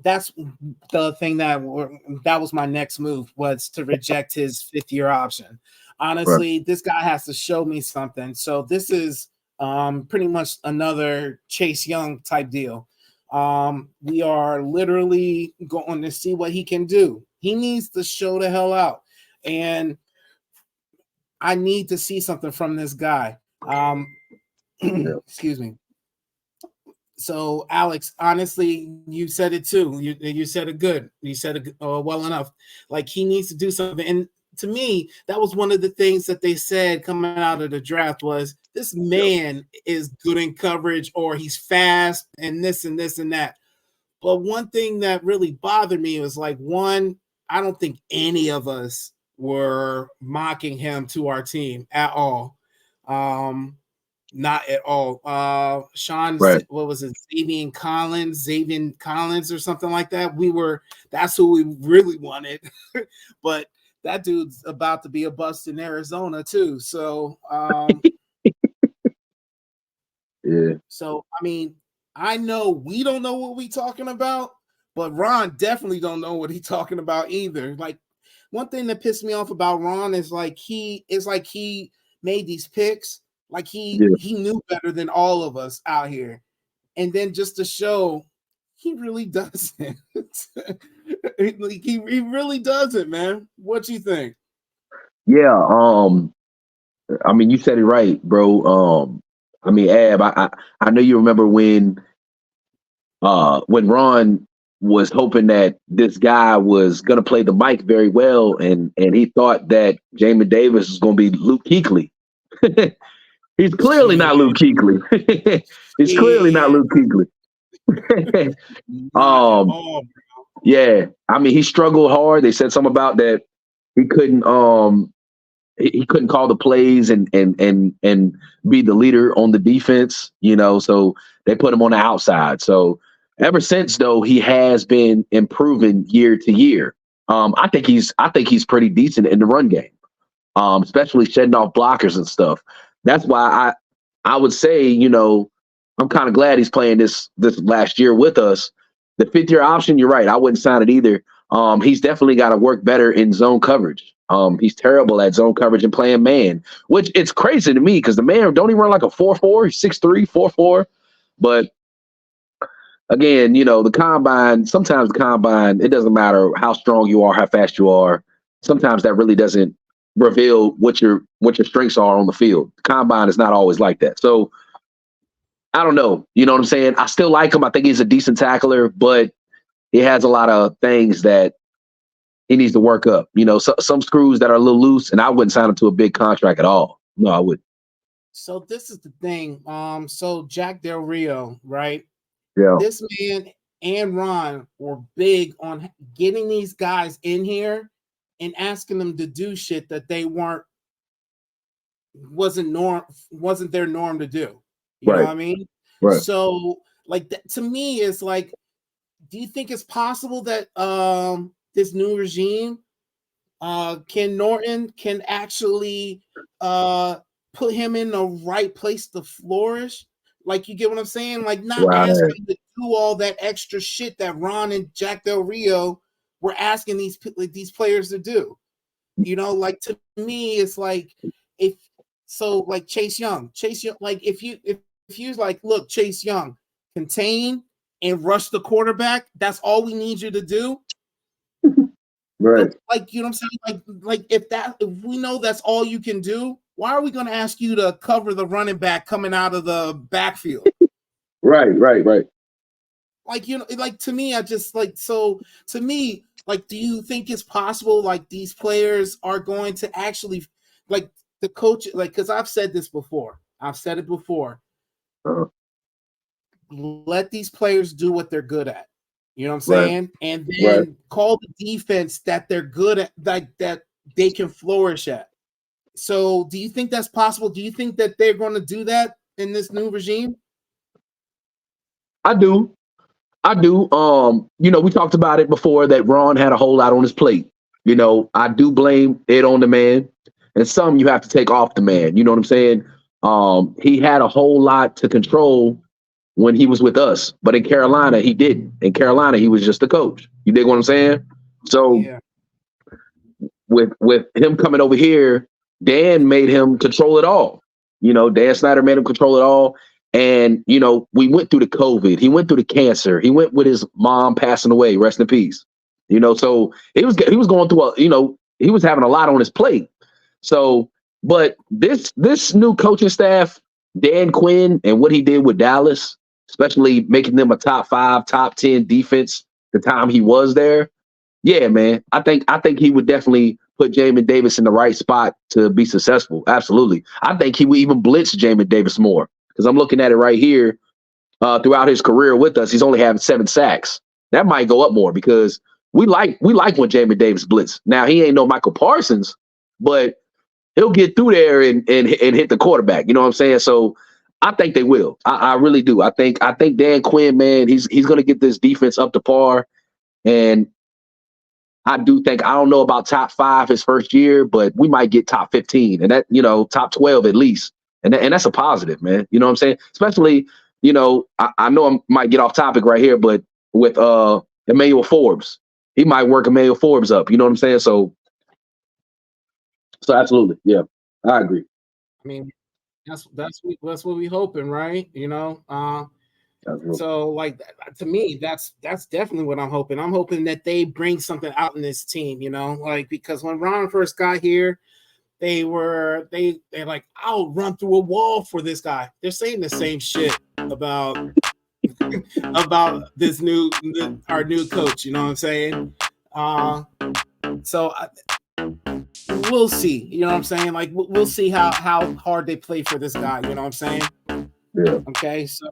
that's the thing that was my next move, was to reject his 5th-year option. Right. Honestly, this guy has to show me something. So this is pretty much another Chase Young type deal. We are literally going to see what he can do. He needs to show the hell out, and I need to see something from this guy. Yeah. Excuse me. So, Alex, honestly, you said it too. You said it good. You said it well enough. Like, he needs to do something. And to me, that was one of the things that they said coming out of the draft was this Yep. man is good in coverage, or he's fast and this and this and that. But one thing that really bothered me was, like, one, I don't think any of us were mocking him to our team at all. Um, Not at all. Sean, Right. what was it? Xavier Collins, or something like that. That's who we really wanted, but that dude's about to be a bust in Arizona too. So, Yeah. I mean, I know we don't know what we talking about, but Ron definitely don't know what he's talking about either. Like, one thing that pissed me off about Ron is he made these picks like he Yeah. he knew better than all of us out here, and then just to show he really doesn't. He really doesn't, man. What you think? Yeah. I mean, you said it right, bro. I mean, Ab, I know you remember when Ron was hoping that this guy was gonna play the mic very well, and he thought that Jamin Davis was gonna be Luke Kuechly. He's clearly not Luke Shit, Kuechly. He's clearly not shit, Luke Kuechly. not at um, all. yeah, I mean, he struggled hard. They said something about that he couldn't he couldn't call the plays and be the leader on the defense, so they put him on the outside. So ever since, though, he has been improving year to year. I think he's pretty decent in the run game, especially shedding off blockers and stuff. That's why I would say, I'm kind of glad he's playing this last year with us. The 5th-year option, you're right. I wouldn't sign it either. He's definitely got to work better in zone coverage. He's terrible at zone coverage and playing man, which it's crazy to me because the man don't even run like a 4.4, 6'3", 4.4. But again, sometimes the combine, it doesn't matter how strong you are, how fast you are. Sometimes that really doesn't reveal what your strengths are on the field. The combine is not always like that. So I don't know. You know what I'm saying? I still like him. I think he's a decent tackler, but he has a lot of things that he needs to work up. Some screws that are a little loose, and I wouldn't sign him to a big contract at all. No, I wouldn't. So this is the thing. So Jack Del Rio, right? Yeah. This man and Ron were big on getting these guys in here and asking them to do shit that they wasn't their norm to do. You know Right. what I mean? Right. So, like, that, to me, is like, do you think it's possible that this new regime, Ken Norton, can actually put him in the right place to flourish? Like, you get what I'm saying? Like, not ask Right. him to do all that extra shit that Ron and Jack Del Rio were asking these players to do. Like, to me, it's like, if so, like Chase Young, like, if you like, look, Chase Young, contain and rush the quarterback, that's all we need you to do. Right. Like, you know what I'm saying? Like if we know that's all you can do, why are we going to ask you to cover the running back coming out of the backfield? Right. Right. Right. Like, like, to me, to me, like, do you think it's possible, like, these players are going to actually, like, the coach, like, because I've said it before, Uh, let these players do what they're good at. You know what I'm right. saying? And Right. then call the defense that they're good at, like, that they can flourish at. So do you think that's possible? Do you think that they're going to do that in this new regime? I do. I do. We talked about it before that Ron had a whole lot on his plate. I do blame it on the man, and some you have to take off the man. You know what I'm saying? He had a whole lot to control when he was with us. But in Carolina, he didn't. In Carolina, he was just a coach. You dig what I'm saying? So Yeah. with him coming over here, Dan made him control it all. Dan Snyder made him control it all. And we went through the COVID. He went through the cancer. He went with his mom passing away. Rest in peace. So he was going through he was having a lot on his plate. So, but this new coaching staff, Dan Quinn, and what he did with Dallas, especially making them a top 5, top 10 defense the time he was there. Yeah, man. I think he would definitely put Jamin Davis in the right spot to be successful. Absolutely. I think he would even blitz Jamin Davis more because I'm looking at it right here. Throughout his career with us, he's only having 7 sacks. That might go up more because we like when Jamin Davis blitz. Now he ain't no Michael Parsons, but he'll get through there and hit the quarterback. You know what I'm saying? So I think they will. I really do. I think Dan Quinn, man, he's gonna get this defense up to par. And I do think I don't know about top 5 his first year, but we might get top 15 and that, top 12 at least. And that's a positive, man. You know what I'm saying? Especially, I know I might get off topic right here, but with Emmanuel Forbes, he might work Emmanuel Forbes up. You know what I'm saying? So absolutely, yeah, I agree. I mean, that's what we hoping, right? Absolutely. So like to me, that's definitely what I'm hoping. I'm hoping that they bring something out in this team, like because when Ron first got here, they like, I'll run through a wall for this guy. They're saying the same shit about about our new coach. You know what I'm saying? So we'll see. You know what I'm saying? Like we'll see how hard they play for this guy. You know what I'm saying? Yeah. Okay, so